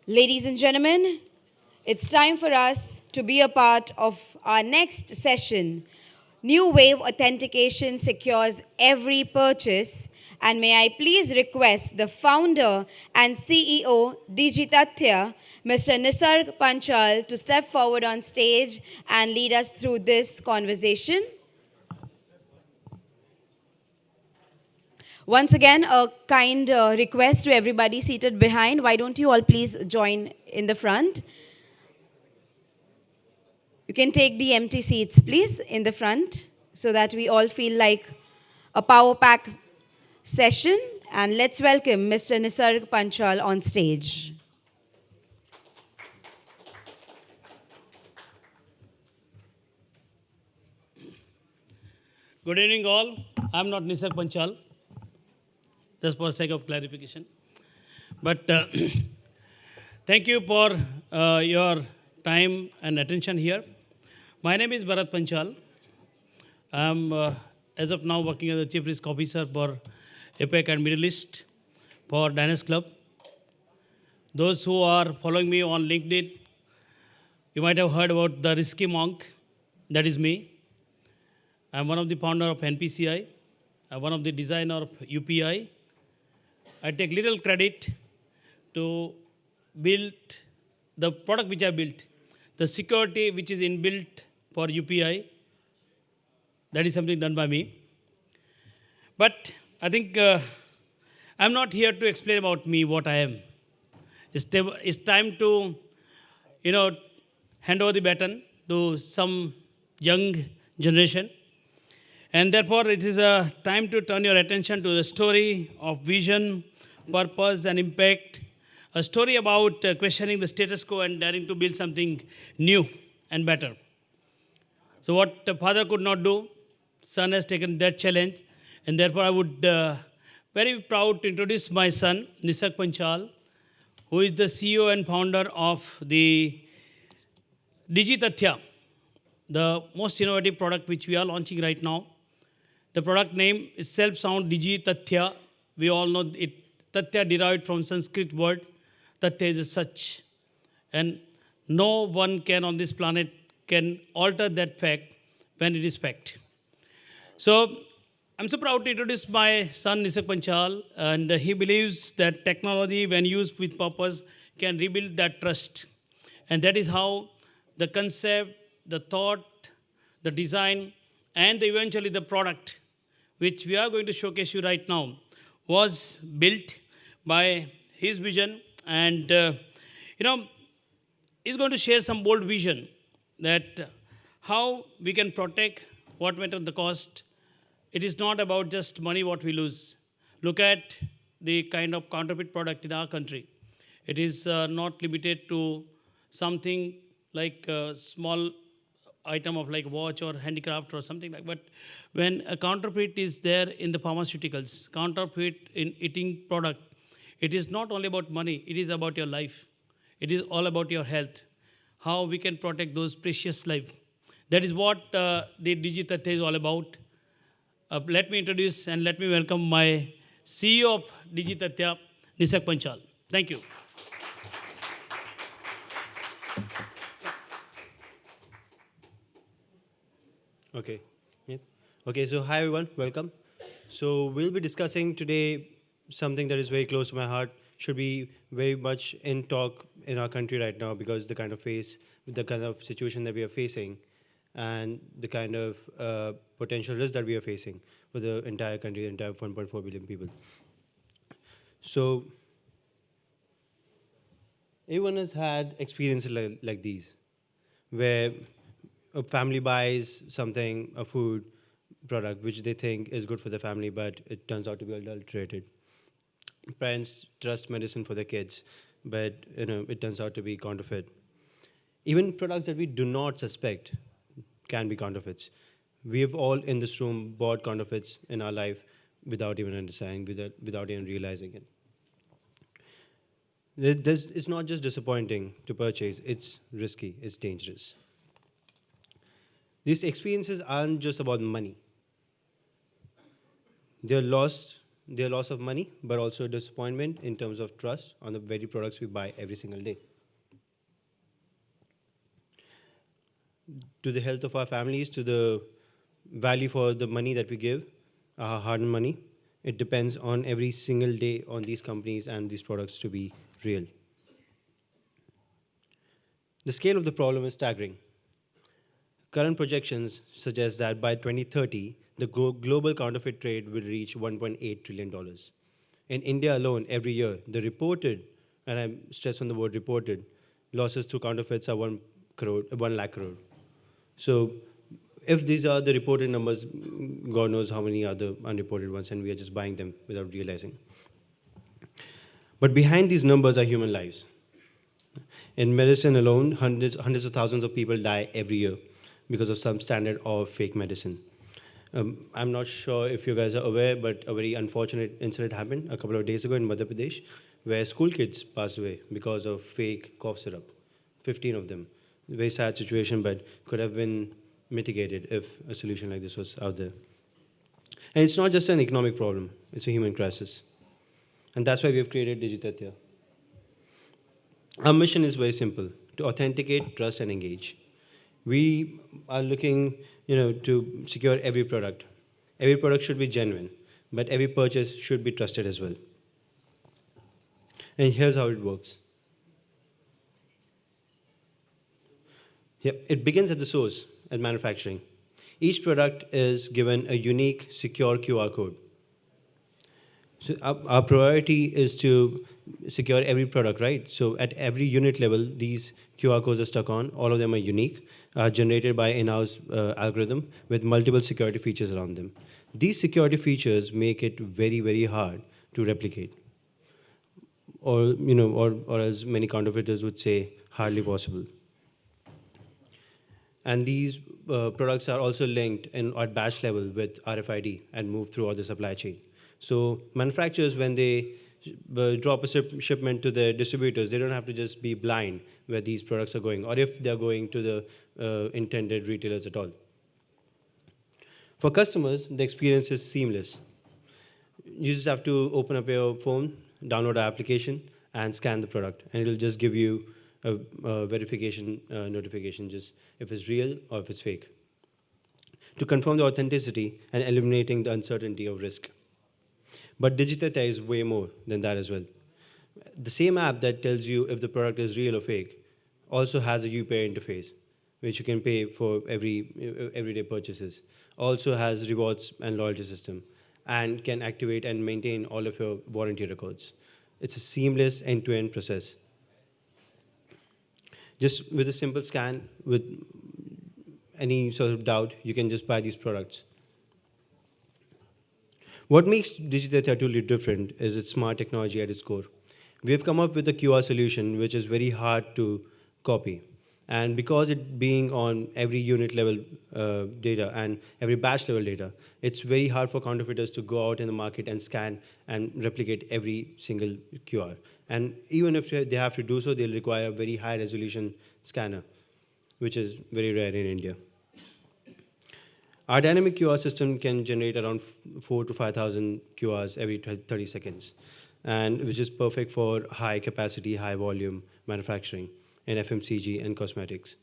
Ladies and gentlemen, it's time for us to be a part of our next session. New Wave Authentication secures every purchase. And may I please request the founder and CEO, DigiTathya, Mr. Nisarg Panchal, to step forward on stage and lead us through this conversation. Once again, a kind request to everybody seated behind. Why don't you all please join in the front? You can take the empty seats, please, in the front so that we all feel like a power pack session. And let's welcome Mr. Nisarg Panchal on stage. Good evening, all. I'm not Nisarg Panchal, just for sake of clarification. But thank you for your time and attention here. My name is Bharat Panchal. I'm, as of now, working as the Chief Risk Officer for APEC and Middle East for Diners Club. Those who are following me on LinkedIn, you might have heard about the Risky Monk. That is me. I'm one of the founder of NPCI. I'm one of the designer of UPI. I take little credit to build the product which I built, the security which is inbuilt for UPI. That is something done by me. But I think I'm not here to explain about me, what I am. It's time to, hand over the baton to some young generation. And therefore, it is a time to turn your attention to the story of vision, purpose, and impact. A story about questioning the status quo and daring to build something new and better. So what the father could not do, son has taken that challenge. And therefore, I would very proud to introduce my son, Nisarg Panchal, who is the CEO and founder of the DigiTathya, the most innovative product which we are launching right now. The product name itself sounds DigiTathya. We all know it. Tathya derived from Sanskrit word. Tathya is a such. And no one can on this planet can alter that fact when it is fact. So I'm so proud to introduce my son Nisarg Panchal, and he believes that technology, when used with purpose, can rebuild that trust. And that is how the concept, the thought, the design, and eventually the product, which we are going to showcase you right now, was built by his vision. And, he's going to share some bold vision that how we can protect what matter the cost. It is not about just money what we lose. Look at the kind of counterfeit product in our country. It is not limited to something like a small item of like watch or handicraft or something like. But when a counterfeit is there in the pharmaceuticals, counterfeit in eating product, it is not only about money, it is about your life. It is all about your health, how we can protect those precious life. That is what the DigiTathya is all about. Let me introduce and let me welcome my CEO of DigiTathya, Nisarg Panchal. Thank you. Okay. Yeah. Okay, so hi everyone, welcome. So we'll be discussing today something that is very close to my heart, should be very much in talk in our country right now because the kind of situation that we are facing and the kind of potential risk that we are facing for the entire country, the entire 1.4 billion people. So everyone has had experiences like these, where a family buys something, a food product, which they think is good for the family, but it turns out to be adulterated. Parents trust medicine for their kids, but it turns out to be counterfeit. Even products that we do not suspect can be counterfeits. We have all in this room bought counterfeits in our life without even understanding, without even realizing it. It's not just disappointing to purchase, it's risky, it's dangerous. These experiences aren't just about money. They're lost their loss of money, but also disappointment in terms of trust on the very products we buy every single day. To the health of our families, to the value for the money that we give, our hard-earned money, it depends on every single day on these companies and these products to be real. The scale of the problem is staggering. Current projections suggest that by 2030, the global counterfeit trade will reach $1.8 trillion. In India alone, every year, the reported, and I stress on the word reported, losses through counterfeits are 1 lakh crore. So if these are the reported numbers, God knows how many are the unreported ones, and we are just buying them without realizing. But behind these numbers are human lives. In medicine alone, hundreds of thousands of people die every year because of some standard or fake medicine. I'm not sure if you guys are aware, but a very unfortunate incident happened a couple of days ago in Madhya Pradesh, where school kids passed away because of fake cough syrup, 15 of them. Very sad situation, but could have been mitigated if a solution like this was out there. And it's not just an economic problem, it's a human crisis. And that's why we have created DigiTathya. Our mission is very simple: to authenticate, trust, and engage. We are looking, to secure every product. Every product should be genuine, but every purchase should be trusted as well. And here's how it works. It begins at the source, at manufacturing. Each product is given a unique, secure QR code. So our priority is to secure every product, right? So at every unit level, these QR codes are stuck on. All of them are unique, generated by in-house algorithm with multiple security features around them. These security features make it very, very hard to replicate, or as many counterfeiters would say, hardly possible. And these products are also linked at batch level with RFID and move throughout the supply chain. So manufacturers, when they drop a shipment to their distributors, they don't have to just be blind where these products are going, or if they're going to the intended retailers at all. For customers, the experience is seamless. You just have to open up your phone, download our application, and scan the product, and it'll just give you a verification notification, just if it's real or if it's fake, to confirm the authenticity and eliminating the uncertainty of risk. But DigiTathya is way more than that as well. The same app that tells you if the product is real or fake also has a UPI interface, which you can pay for everyday purchases. Also has rewards and loyalty system, and can activate and maintain all of your warranty records. It's a seamless end-to-end process. Just with a simple scan, with any sort of doubt, you can just buy these products. What makes DigiTathya truly different is its smart technology at its core. We have come up with a QR solution which is very hard to copy. And because it being on every unit level data and every batch level data, it's very hard for counterfeiters to go out in the market and scan and replicate every single QR. And even if they have to do so, they'll require a very high resolution scanner, which is very rare in India. Our dynamic QR system can generate around 4,000 to 5,000 QRs every 30 seconds, and which is perfect for high capacity, high volume manufacturing in FMCG and cosmetics.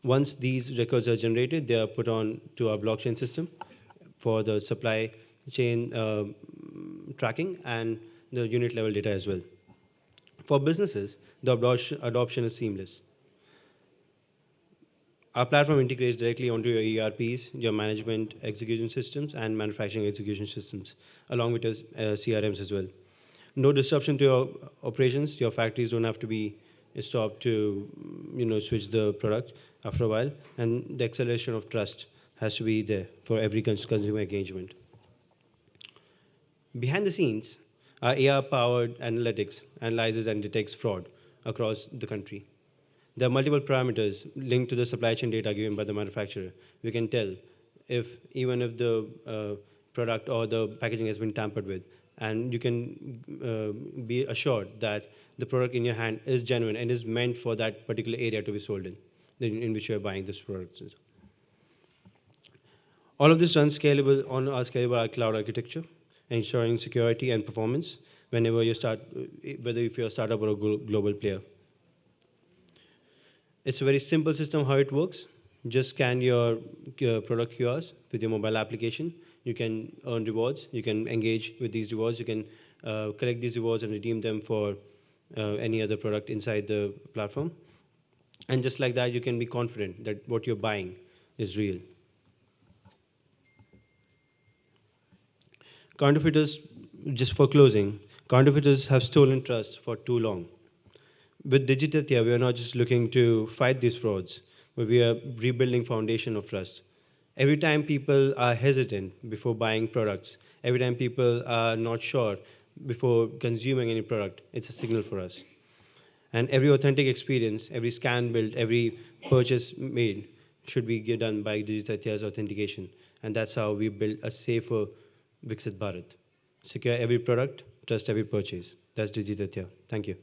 Once these records are generated, they are put on to our blockchain system for the supply chain tracking and the unit level data as well. For businesses, the adoption is seamless. Our platform integrates directly onto your ERPs, your management execution systems, and manufacturing execution systems, along with CRMs as well. No disruption to your operations. Your factories don't have to be stopped to switch the product after a while, and the acceleration of trust has to be there for every consumer engagement. Behind the scenes, our AI-powered analytics analyzes and detects fraud across the country. There are multiple parameters linked to the supply chain data given by the manufacturer. We can tell even if the product or the packaging has been tampered with, and you can be assured that the product in your hand is genuine and is meant for that particular area to be sold in which you are buying this product. All of this runs scalable on our scalable cloud architecture, ensuring security and performance whenever you start, whether if you're a startup or a global player. It's a very simple system how it works. Just scan your product QRs with your mobile application. You can earn rewards. You can engage with these rewards. You can collect these rewards and redeem them for any other product inside the platform. And just like that, you can be confident that what you're buying is real. Counterfeiters, just for closing, counterfeiters have stolen trust for too long. With DigiTathya, we are not just looking to fight these frauds, but we are rebuilding foundation of trust. Every time people are hesitant before buying products, every time people are not sure before consuming any product, it's a signal for us. And every authentic experience, every scan built, every purchase made should be done by DigiTathya's authentication. And that's how we build a safer Viksit Bharat. Secure every product, trust every purchase. That's DigiTathya. Thank you.